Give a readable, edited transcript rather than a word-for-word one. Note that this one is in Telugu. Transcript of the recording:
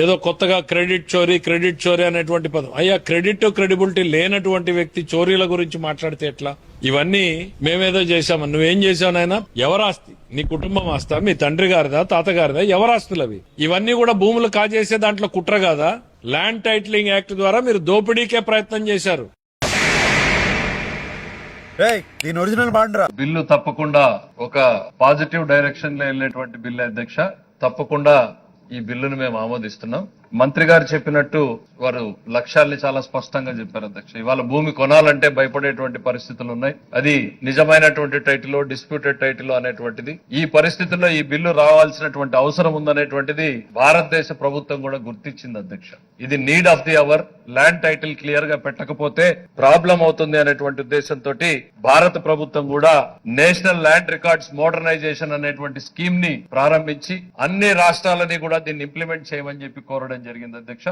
ఏదో కొత్తగా క్రెడిట్ చోరీ అనేటువంటి పదం. అయ్యా, క్రెడిట్ క్రెడిబిలిటీ లేనటువంటి వ్యక్తి చోరీల గురించి మాట్లాడితే ఎట్లా? ఇవన్నీ మేమేదో చేశామని నువ్వేం చేశావు నాయనా? ఎవరాస్తి? నీ కుటుంబం ఆస్తా? మీ తండ్రి గారిదా, తాతగారిదా? ఎవరాస్తులు అవి? ఇవన్నీ కూడా భూములు కాజేసే దాంట్లో కుట్ర కాదా? ల్యాండ్ టైటిలింగ్ యాక్ట్ ద్వారా మీరు దోపిడీకే ప్రయత్నం చేశారు. దీని ఒరిజినల్ బాండ్రా బిల్లు తప్పకుండా ఒక పాజిటివ్ డైరెక్షన్ లో వెళ్ళేటువంటి బిల్లు అధ్యక్ష. తప్పకుండా ఈ బిల్లును మేము ఆమోదిస్తున్నాం. మంత్రి గారు చెప్పినట్టు వారు లక్ష్యాల్ని చాలా స్పష్టంగా చెప్పారు అధ్యక్ష. ఇవాళ భూమి కొనాలంటే భయపడేటువంటి పరిస్థితులు ఉన్నాయి. అది నిజమైనటువంటి టైటిల్, డిస్ప్యూటెడ్ టైటిల్ అనేటువంటిది. ఈ పరిస్థితుల్లో ఈ బిల్లు రావాల్సినటువంటి అవసరం ఉందనేటువంటిది భారతదేశ ప్రభుత్వం కూడా గుర్తించింది అధ్యక్ష. ఇది need of the hour. Land title clear గా పెట్టకపోతే ప్రాబ్లం అవుతుంది అనేటువంటి ఉద్దేశంతో భారత ప్రభుత్వం కూడా నేషనల్ ల్యాండ్ రికార్డ్స్ మోడర్నైజేషన్ అనేటువంటి స్కీమ్ ని ప్రారంభించి అన్ని రాష్ట్రాలని కూడా దీన్ని ఇంప్లిమెంట్ చేయమని చెప్పి కోరడం జరిగింది అధ్యక్ష.